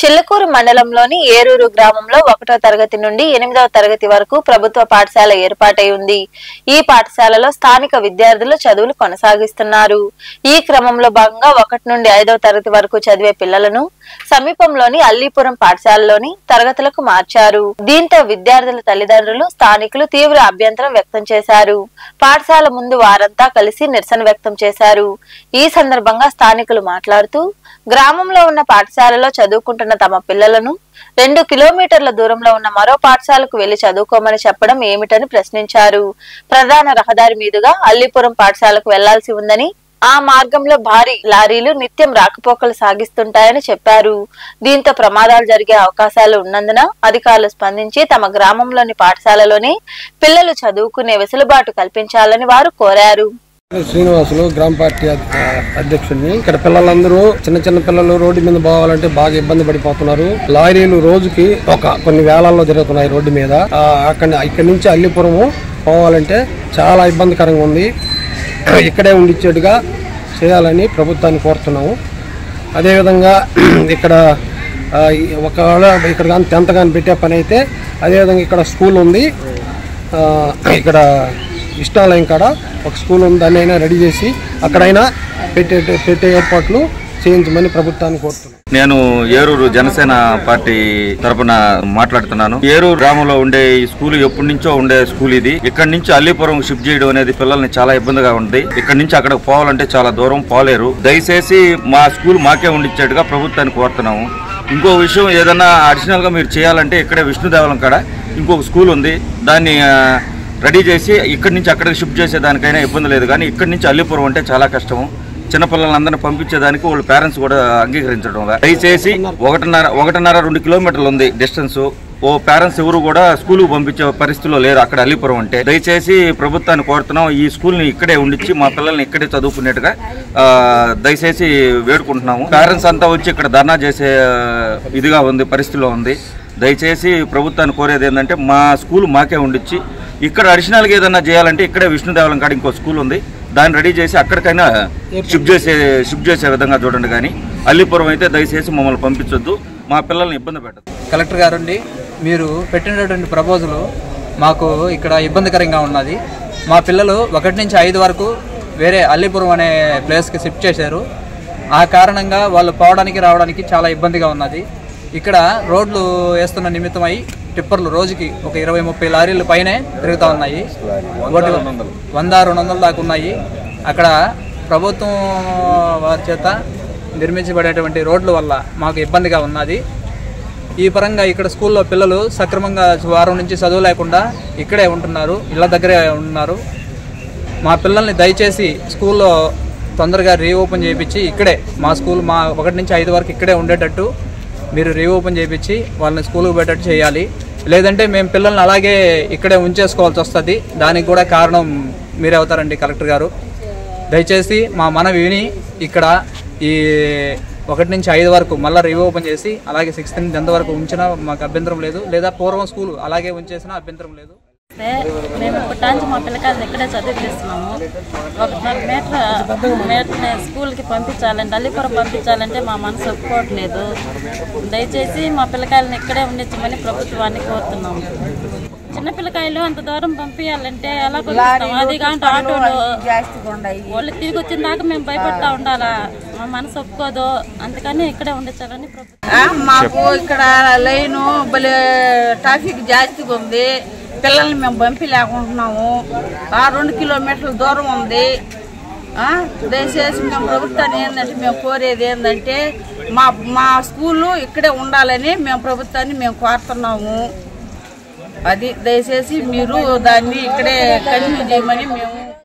చిల్లకూరు మండలంలోని ఏరూరు గ్రామంలో 1వ తరగతి నుండి 8వ తరగతి వరకు ప్రభుత్వ పాఠశాల ఏర్పాటై ఉంది. ఈ పాఠశాలలో స్థానిక విద్యార్థులు చదువులు కొనసాగిస్తున్నారు. ఈ క్రమంలో భాగంగా 1 నుండి 5వ తరగతి వరకు చదివే పిల్లలను సమీపంలోని అల్లీపురం పాఠశాలలోని తరగతులకు మార్చారు. దీంతో విద్యార్థుల తల్లిదండ్రులు, స్థానికులు తీవ్ర అభ్యంతరం వ్యక్తం చేశారు. పాఠశాల ముందు వారంతా కలిసి నిరసన వ్యక్తం చేశారు. ఈ సందర్భంగా స్థానికులు మాట్లాడుతూ గ్రామంలో ఉన్న పాఠశాలలో చదువుకుంటున్న తమ పిల్లలను 2 కిలోమీటర్ల దూరంలో ఉన్న మరో పాఠశాలకు వెళ్లి చదువుకోమని చెప్పడం ఏమిటని ప్రశ్నించారు. ప్రధాన రహదారి మీదుగా అల్లీపురం పాఠశాలకు వెళ్లాల్సి ఉందని, ఆ మార్గంలో భారీ లారీలు నిత్యం రాకపోకలు సాగిస్తుంటాయని చెప్పారు. దీంతో ప్రమాదాలు జరిగే అవకాశాలు ఉన్నందున అధికారులు స్పందించి తమ గ్రామంలోని పాఠశాలలోనే పిల్లలు చదువుకునే వెసులుబాటు కల్పించాలని వారు కోరారు. శ్రీనివాసులు గ్రామ పార్టీ అధ్యక్షుడిని. ఇక్కడ పిల్లలందరూ చిన్న పిల్లలు రోడ్డు మీద పోవాలంటే బాగా ఇబ్బంది పడిపోతున్నారు. లారీలు రోజుకి కొన్ని వేలల్లో తిరుగుతున్నాయి రోడ్డు మీద. ఇక్కడి నుంచి అల్లీపురము పోవాలంటే చాలా ఇబ్బందికరంగా ఉంది. ఇక్కడే ఉండిచ్చేట్టుగా చేయాలని ప్రభుత్వాన్ని కోరుతున్నాము. అదేవిధంగా ఇక్కడ ఒకవేళ ఇక్కడ కానీ 10th కానీ పెట్టే పని అయితే, అదేవిధంగా ఇక్కడ స్కూల్ ఉంది. ఇక్కడ ఇష్టాలయం కాడ ఒక స్కూల్ ఉంది, దాన్ని అయినా రెడీ చేసి అక్కడైనా పెట్టే ఏర్పాట్లు చేయించమని ప్రభుత్వాన్ని కోరుతున్నాను. నేను ఏరూరు జనసేన పార్టీ తరఫున మాట్లాడుతున్నాను. ఏరూరు గ్రామంలో ఉండే ఈ స్కూల్ ఎప్పటి నుంచో ఉండే స్కూల్ ఇది. ఇక్కడ నుంచి అల్లీపురం షిఫ్ట్ చేయడం అనేది పిల్లల్ని చాలా ఇబ్బందిగా ఉంది. ఇక్కడ నుంచి అక్కడికి పోవాలంటే చాలా దూరం పోలేరు. దయచేసి మా స్కూల్ మాకే ఉండిచ్చేట్టుగా ప్రభుత్వాన్ని కోరుతున్నాము. ఇంకో విషయం, ఏదన్నా అడిషనల్ గా మీరు చేయాలంటే ఇక్కడే విష్ణుదేవలం కాడ ఇంకొక స్కూల్ ఉంది, దాన్ని రెడీ చేసి ఇక్కడి నుంచి అక్కడికి షిఫ్ట్ చేసేదానికైనా ఇబ్బంది లేదు. కానీ ఇక్కడి నుంచి అల్లీపురం అంటే చాలా కష్టము. చిన్నపిల్లలందరినీ పంపించేదానికి వాళ్ళ పేరెంట్స్ కూడా అంగీకరించడం. దయచేసి 1.5-2 కిలోమీటర్లు ఉంది డిస్టెన్స్. ఓ పేరెంట్స్ ఎవరు కూడా స్కూల్కి పంపించే పరిస్థితిలో లేరు అక్కడ అల్లీపురం అంటే. దయచేసి ప్రభుత్వాన్ని కోరుతున్నాం, ఈ స్కూల్ని ఇక్కడే ఉండిచ్చి మా పిల్లల్ని ఇక్కడే చదువుకునేట్టుగా దయచేసి వేడుకుంటున్నాము. పేరెంట్స్ అంతా వచ్చి ఇక్కడ ధర్నా చేసే ఇదిగా ఉంది, పరిస్థితిలో ఉంది. దయచేసి ప్రభుత్వాన్ని కోరేది ఏంటంటే మా స్కూల్ మాకే ఉండిచ్చి ఇక్కడ అడిషనల్గా ఏదన్నా చేయాలంటే ఇక్కడే విష్ణుదేవలం కాడ ఇంకో స్కూల్ ఉంది, దాన్ని రెడీ చేసి అక్కడికైనా షిఫ్ట్ చేసే విధంగా చూడండి. కానీ అల్లీపురం అయితే దయచేసి మమ్మల్ని పంపించొద్దు, మా పిల్లల్ని ఇబ్బంది పెట్టదు. కలెక్టర్ గారుండి మీరు పెట్టినటువంటి ప్రపోజల్ మాకు ఇక్కడ ఇబ్బందికరంగా ఉన్నది. మా పిల్లలు 1 నుంచి 5 వరకు వేరే అల్లీపురం అనే ప్లేస్కి షిఫ్ట్ చేశారు. ఆ కారణంగా వాళ్ళు పోవడానికి రావడానికి చాలా ఇబ్బందిగా ఉన్నది. ఇక్కడ రోడ్లు వేస్తున్న నిమిత్తమై టిప్పర్లు రోజుకి ఒక 20-30 లారీలు పైనే తిరుగుతూ ఉన్నాయి. 100-200 దాకా ఉన్నాయి. అక్కడ ప్రభుత్వం వారి చేత నిర్మించబడేటువంటి రోడ్ల వల్ల మాకు ఇబ్బందిగా ఉన్నది. ఈ పరంగా ఇక్కడ స్కూల్లో పిల్లలు సక్రమంగా వారం నుంచి చదువు లేకుండా ఇక్కడే ఉంటున్నారు, ఇళ్ళ దగ్గరే ఉంటున్నారు. మా పిల్లల్ని దయచేసి స్కూల్లో తొందరగా రీఓపెన్ చేయించి ఇక్కడే మా స్కూల్ 1 నుంచి 5 వరకు ఇక్కడే ఉండేటట్టు మీరు రీఓపెన్ చేయించి వాళ్ళని స్కూల్కి పెట్టేట్టు చేయాలి. లేదంటే మేము పిల్లల్ని అలాగే ఇక్కడే ఉంచేసుకోవాల్సి వస్తుంది. దానికి కూడా కారణం మీరే అవుతారండి కలెక్టర్ గారు. దయచేసి మా మనవి విని ఇక్కడ ఈ 1 నుంచి 5 వరకు మళ్ళీ రీఓపెన్ చేసి అలాగే 6th నుంచి 10th వరకు ఉంచినా మాకు అభ్యంతరం లేదు, లేదా పూర్వం స్కూల్ అలాగే ఉంచేసినా అభ్యంతరం లేదు. మేము ఇప్పటి మా పిల్లకాయలు ఇక్కడే చదివిస్తున్నాము. 1.5 మీటర్ స్కూల్కి పంపించాలంటే అల్లీపురం పంపించాలంటే మా మనసు ఒప్పుకోవట్లేదు. దయచేసి మా పిల్లకాయలను ఇక్కడే ఉండించమని ప్రభుత్వాన్ని కోరుతున్నాము. చిన్న పిల్లకాయలు అంత దూరం పంపించాలంటే ఎలా పంపిస్తాం? అది కాంటే ఆటోలు వాళ్ళు తిరిగి వచ్చిన దాకా మేము భయపడతా ఉండాలా? మా మనసు ఒప్పుకోదు, అందుకని ఇక్కడే ఉండించాలని ప్రభుత్వం. మాకు ఇక్కడ లైను ట్రాఫిక్ జాస్తిగా ఉంది, పిల్లల్ని మేము పంపించలేకుంటున్నాము. 2 కిలోమీటర్ల దూరం ఉంది. దయచేసి మేము ప్రభుత్వాన్ని ఏంటంటే మేము కోరేది ఏంటంటే మా స్కూలు ఇక్కడే ఉండాలని మేము ప్రభుత్వాన్ని మేము కోరుతున్నాము. అది దయచేసి మీరు దాన్ని ఇక్కడే కంటిన్యూ చేయమని మేము